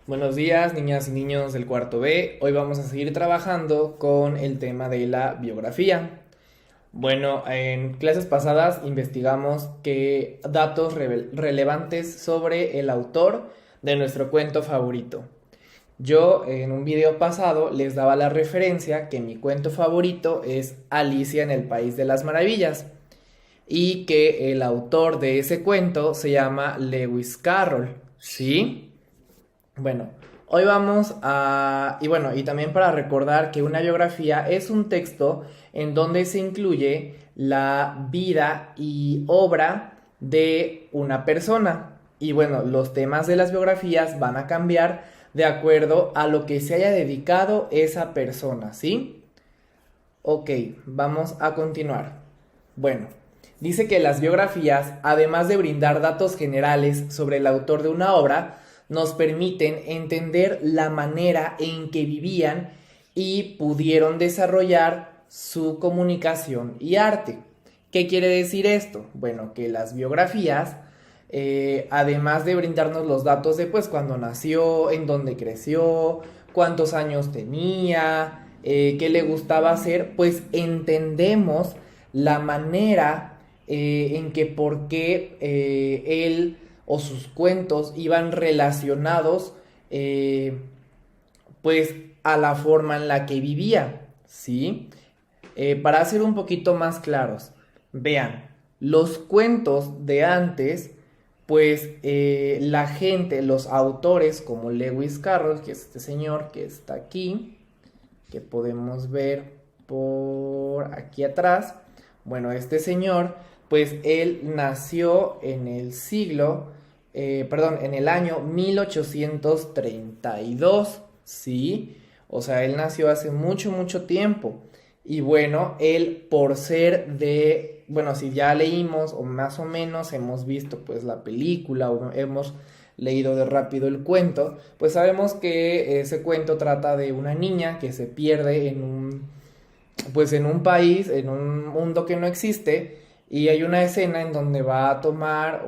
Buenos días, niñas y niños del cuarto B. Hoy vamos a seguir trabajando con el tema de la biografía. Bueno, en clases pasadas investigamos qué datos relevantes sobre el autor de nuestro cuento favorito. Yo en un video pasado les daba la referencia que mi cuento favorito es Alicia en el País de las Maravillas y que el autor de ese cuento se llama Lewis Carroll, ¿sí? Bueno, hoy vamos a... Y bueno, y también para recordar que una biografía es un texto en donde se incluye la vida y obra de una persona. Y bueno, los temas de las biografías van a cambiar de acuerdo a lo que se haya dedicado esa persona, ¿sí? Ok, vamos a continuar. Bueno, dice que las biografías, además de brindar datos generales sobre el autor de una obra, nos permiten entender la manera en que vivían y pudieron desarrollar su comunicación y arte. ¿Qué quiere decir esto? Bueno, que las biografías, además de brindarnos los datos de pues cuándo nació, en dónde creció, cuántos años tenía, qué le gustaba hacer, pues entendemos la manera en que por qué él o sus cuentos iban relacionados pues a la forma en la que vivía, ¿sí? Para ser un poquito más claros, vean, los cuentos de antes, pues la gente, los autores como Lewis Carroll, que es este señor que está aquí, que podemos ver por aquí atrás, bueno, este señor, pues él nació en el en el año 1832, ¿sí? O sea, él nació hace mucho, mucho tiempo. Y bueno, él por ser de, bueno, si ya leímos o más o menos hemos visto pues la película o hemos leído de rápido el cuento, pues sabemos que ese cuento trata de una niña que se pierde en pues en un país, en un mundo que no existe, y hay una escena en donde va a tomar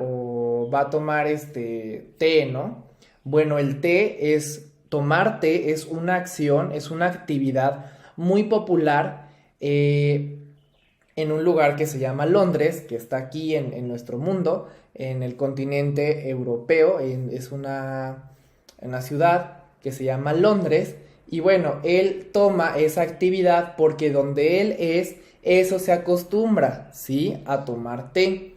este té, ¿no? Bueno, el té es, tomar té es una acción, es una actividad muy popular en un lugar que se llama Londres, que está aquí en nuestro mundo, en el continente europeo, es una ciudad que se llama Londres, y bueno, él toma esa actividad porque donde él es, eso se acostumbra, ¿sí? A tomar té.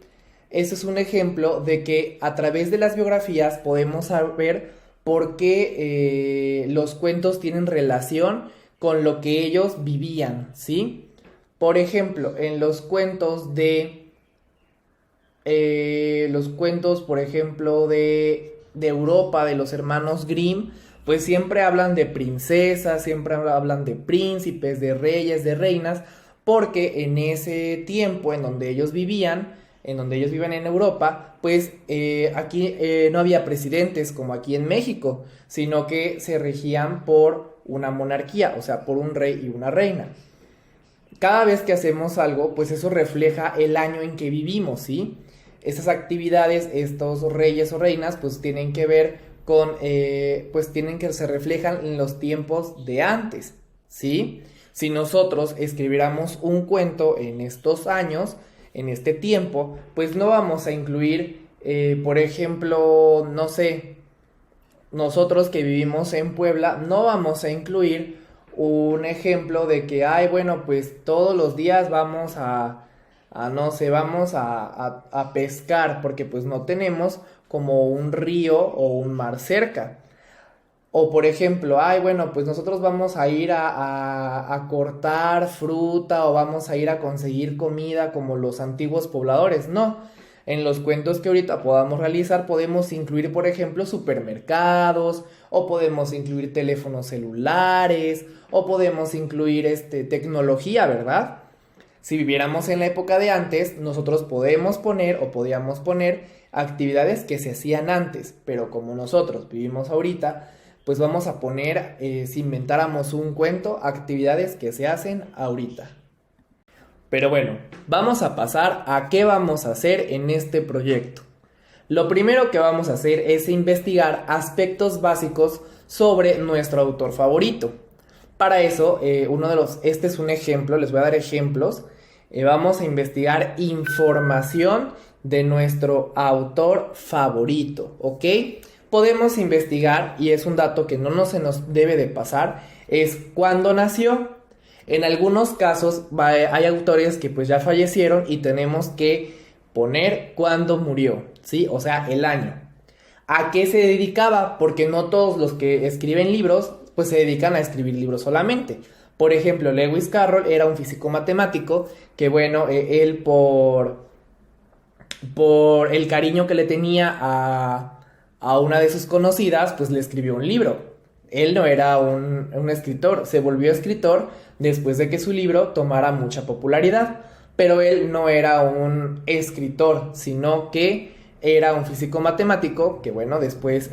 Eso es un ejemplo de que a través de las biografías podemos saber por qué los cuentos tienen relación con lo que ellos vivían, ¿sí? Por ejemplo, en los cuentos, por ejemplo, de Europa, de los hermanos Grimm, pues siempre hablan de princesas, siempre hablan de príncipes, de reyes, de reinas, porque en ese tiempo en donde ellos vivían, en donde ellos viven en Europa, pues aquí no había presidentes como aquí en México, sino que se regían por una monarquía, o sea, por un rey y una reina. Cada vez que hacemos algo, pues eso refleja el año en que vivimos, ¿sí? Estas actividades, estos reyes o reinas, pues tienen que ver con, pues tienen que se reflejan en los tiempos de antes, ¿sí? Si nosotros escribiéramos un cuento en estos años, en este tiempo, pues no vamos a incluir, por ejemplo, no sé, nosotros que vivimos en Puebla, no vamos a incluir un ejemplo de que, ay, bueno, pues todos los días vamos no sé, vamos a pescar, porque pues no tenemos como un río o un mar cerca. O por ejemplo, ay, bueno, pues nosotros vamos a ir a cortar fruta o vamos a ir a conseguir comida como los antiguos pobladores. No, en los cuentos que ahorita podamos realizar podemos incluir, por ejemplo, supermercados o podemos incluir teléfonos celulares o podemos incluir tecnología, ¿verdad? Si viviéramos en la época de antes, nosotros podemos poner o podíamos poner actividades que se hacían antes, pero como nosotros vivimos ahorita, pues vamos a poner, si inventáramos un cuento, actividades que se hacen ahorita. Pero bueno, vamos a pasar a qué vamos a hacer en este proyecto. Lo primero que vamos a hacer es investigar aspectos básicos sobre nuestro autor favorito. Para eso, este es un ejemplo, les voy a dar ejemplos. Vamos a investigar información de nuestro autor favorito, ¿ok? Podemos investigar, y es un dato que no se nos debe de pasar, es cuándo nació. En algunos casos hay autores que pues ya fallecieron y tenemos que poner cuándo murió, ¿sí? O sea, el año. ¿A qué se dedicaba? Porque no todos los que escriben libros pues se dedican a escribir libros solamente. Por ejemplo, Lewis Carroll era un físico matemático que bueno, él por el cariño que le tenía a una de sus conocidas, pues le escribió un libro. Él no era un escritor, se volvió escritor después de que su libro tomara mucha popularidad. Pero él no era un escritor, sino que era un físico matemático que bueno, después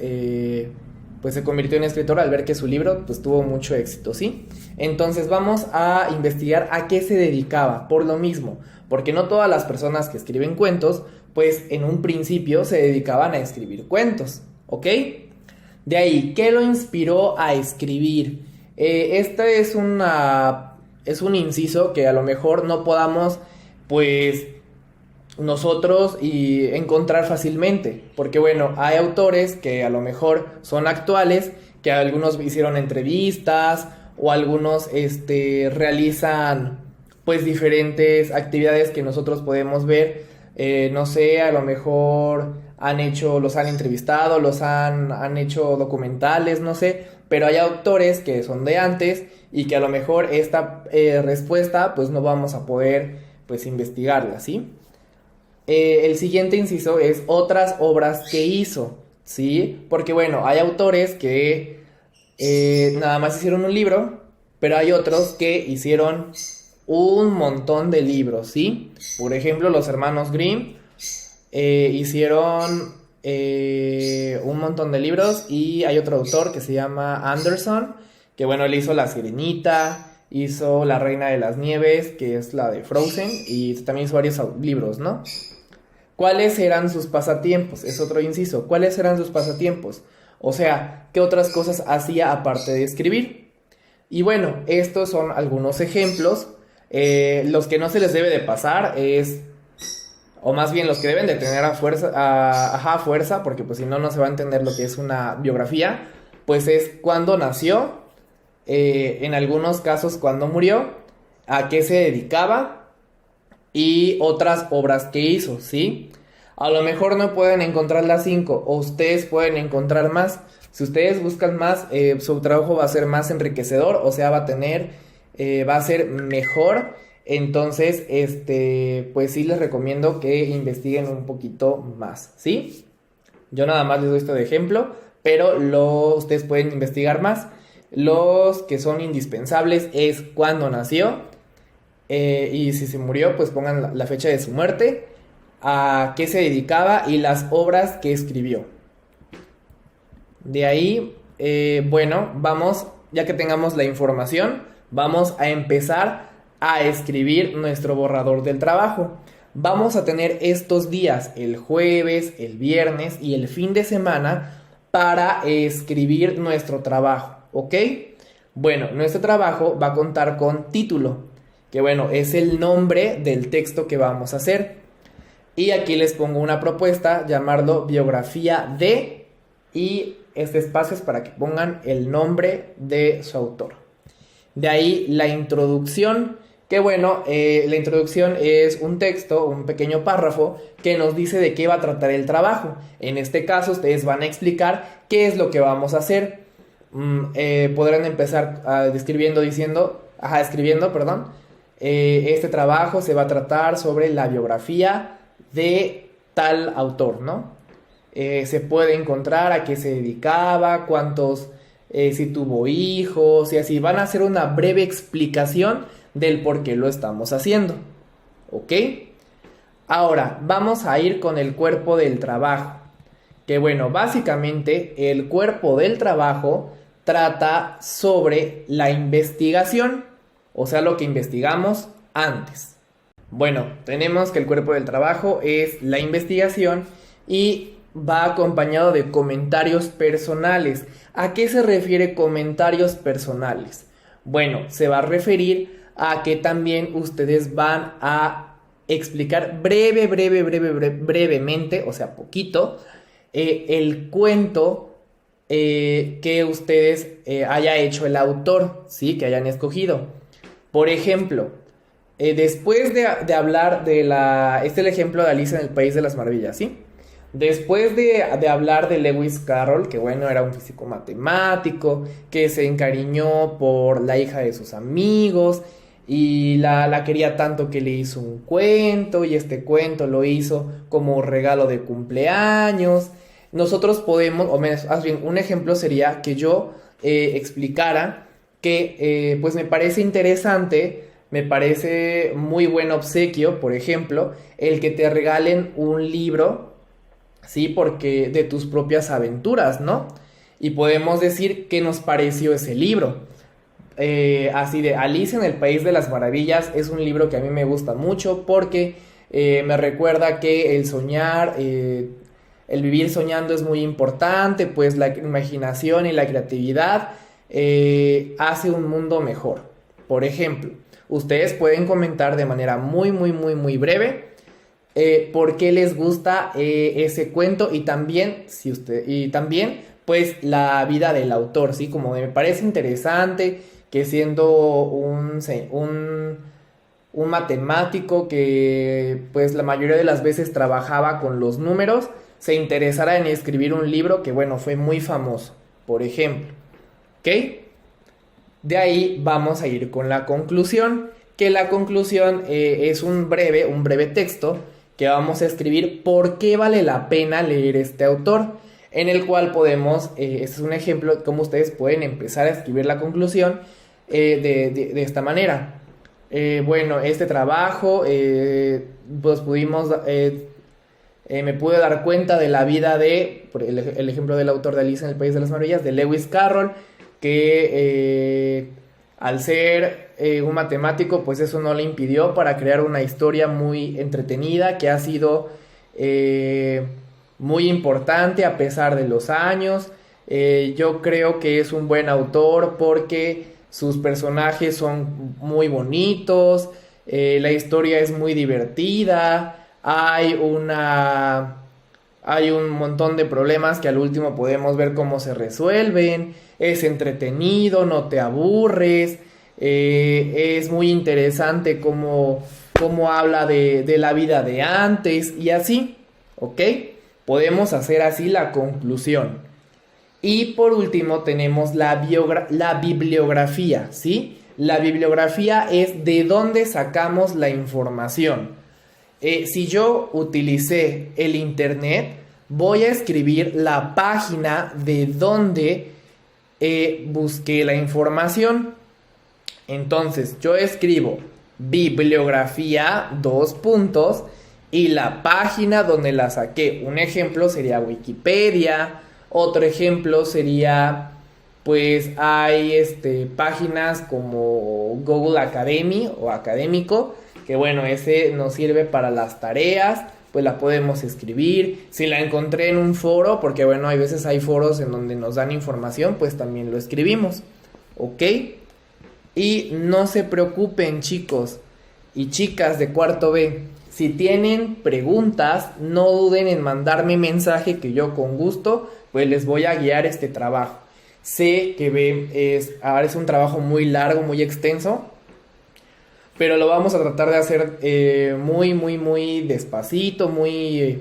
pues se convirtió en escritor al ver que su libro pues tuvo mucho éxito, ¿sí? Entonces vamos a investigar a qué se dedicaba, por lo mismo, porque no todas las personas que escriben cuentos pues en un principio se dedicaban a escribir cuentos, ¿ok? De ahí, ¿qué lo inspiró a escribir? Este es un inciso que a lo mejor no podamos pues nosotros encontrar fácilmente, porque bueno, hay autores que a lo mejor son actuales, que algunos hicieron entrevistas o algunos realizan pues diferentes actividades que nosotros podemos ver, no sé, a lo mejor los han entrevistado, han hecho documentales, no sé, pero hay autores que son de antes y que a lo mejor esta respuesta pues no vamos a poder pues investigarla, ¿sí? El siguiente inciso es otras obras que hizo, ¿sí? Porque bueno, hay autores que nada más hicieron un libro, pero hay otros que hicieron un montón de libros, ¿sí? Por ejemplo, los hermanos Grimm hicieron un montón de libros, y hay otro autor que se llama Anderson, que bueno, él hizo La Sirenita, hizo La Reina de las Nieves, que es la de Frozen, y también hizo varios libros, ¿no? ¿Cuáles eran sus pasatiempos? Es otro inciso. ¿Cuáles eran sus pasatiempos? O sea, ¿qué otras cosas hacía aparte de escribir? Y bueno, estos son algunos ejemplos. Los que no se les debe de pasar es, o más bien los que deben de tener a fuerza, porque pues si no, no se va a entender lo que es una biografía, pues es cuándo nació, en algunos casos cuándo murió, a qué se dedicaba y otras obras que hizo, ¿sí? A lo mejor no pueden encontrar las 5, o ustedes pueden encontrar más. Si ustedes buscan más, su trabajo va a ser más enriquecedor, o sea, va a ser mejor. Entonces, pues sí les recomiendo que investiguen un poquito más, ¿sí? Yo nada más les doy esto de ejemplo, pero ustedes pueden investigar más. Los que son indispensables es cuándo nació, y si se murió, pues pongan la fecha de su muerte, a qué se dedicaba y las obras que escribió. De ahí, bueno, ya que tengamos la información, vamos a empezar a escribir nuestro borrador del trabajo. Vamos a tener estos días, el jueves, el viernes y el fin de semana, para escribir nuestro trabajo, ¿ok? Bueno, nuestro trabajo va a contar con título, que bueno, es el nombre del texto que vamos a hacer. Y aquí les pongo una propuesta, llamarlo biografía de, y este espacio es para que pongan el nombre de su autor. De ahí la introducción, que bueno, la introducción es un texto, un pequeño párrafo que nos dice de qué va a tratar el trabajo. En este caso ustedes van a explicar qué es lo que vamos a hacer. Podrán empezar escribiendo, perdón. Este trabajo se va a tratar sobre la biografía de tal autor, ¿no? Se puede encontrar a qué se dedicaba, si tuvo hijos y así. Van a hacer una breve explicación del por qué lo estamos haciendo, ¿ok? Ahora, vamos a ir con el cuerpo del trabajo. Que bueno, básicamente el cuerpo del trabajo trata sobre la investigación, o sea, lo que investigamos antes. Bueno, tenemos que el cuerpo del trabajo es la investigación, y va acompañado de comentarios personales. ¿A qué se refiere comentarios personales? Bueno, se va a referir a que también ustedes van a explicar brevemente, o sea, poquito, el cuento que ustedes haya hecho el autor, ¿sí? Que hayan escogido. Por ejemplo, después de hablar de este es el ejemplo de Alicia en el País de las Maravillas, ¿sí? Después de hablar de Lewis Carroll, que bueno, era un físico matemático, que se encariñó por la hija de sus amigos y la quería tanto que le hizo un cuento y este cuento lo hizo como regalo de cumpleaños. Nosotros podemos, o más bien un ejemplo sería que yo explicara que pues me parece interesante, me parece muy buen obsequio, por ejemplo, el que te regalen un libro, ¿sí? Porque de tus propias aventuras, ¿no? Y podemos decir qué nos pareció ese libro. Así de Alicia en el País de las Maravillas es un libro que a mí me gusta mucho porque me recuerda que el soñar, el vivir soñando es muy importante, pues la imaginación y la creatividad hace un mundo mejor. Por ejemplo, ustedes pueden comentar de manera muy breve por qué les gusta ese cuento y también, pues la vida del autor, ¿sí? Como me parece interesante que siendo un matemático que pues la mayoría de las veces trabajaba con los números, se interesara en escribir un libro que bueno, fue muy famoso, por ejemplo, ¿ok? De ahí vamos a ir con la conclusión, que la conclusión es un breve texto que vamos a escribir por qué vale la pena leer este autor, en el cual podemos, este es un ejemplo de cómo ustedes pueden empezar a escribir la conclusión de esta manera. Bueno, este trabajo, pues me pude dar cuenta de la vida de, por el ejemplo del autor de Alicia en el País de las Maravillas, de Lewis Carroll, que al ser un matemático, pues eso no le impidió para crear una historia muy entretenida que ha sido muy importante a pesar de los años. Yo creo que es un buen autor porque sus personajes son muy bonitos, la historia es muy divertida, hay un montón de problemas que al último podemos ver cómo se resuelven, es entretenido, no te aburres, es muy interesante cómo habla de la vida de antes y así, ¿ok? Podemos hacer así la conclusión. Y por último tenemos la bibliografía, ¿sí? La bibliografía es de dónde sacamos la información. Si yo utilicé el internet, voy a escribir la página de donde busqué la información. Entonces yo escribo bibliografía, y la página donde la saqué. Un ejemplo sería Wikipedia. Otro ejemplo sería, pues hay páginas como Google Academy o Académico, que bueno, ese nos sirve para las tareas, pues la podemos escribir. Si la encontré en un foro, porque bueno, hay veces hay foros en donde nos dan información, pues también lo escribimos, ¿ok? Y no se preocupen, chicos y chicas de cuarto B, si tienen preguntas, no duden en mandarme mensaje que yo con gusto pues les voy a guiar este trabajo. Sé que ahora es un trabajo muy largo, muy extenso, pero lo vamos a tratar de hacer muy despacito, muy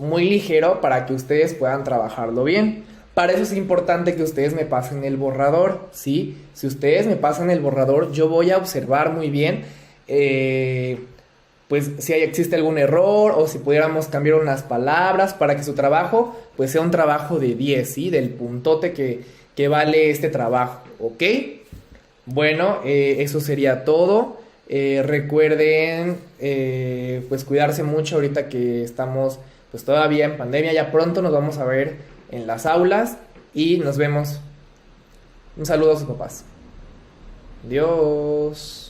ligero para que ustedes puedan trabajarlo bien. Para eso es importante que ustedes me pasen el borrador, ¿sí? Si ustedes me pasan el borrador, yo voy a observar muy bien pues si existe algún error o si pudiéramos cambiar unas palabras para que su trabajo pues sea un trabajo de 10, ¿sí? Del puntote que vale este trabajo, ¿ok? Bueno, eso sería todo. Recuerden pues cuidarse mucho ahorita que estamos pues todavía en pandemia. Ya pronto nos vamos a ver en las aulas y nos vemos. Un saludo a sus papás. Adiós.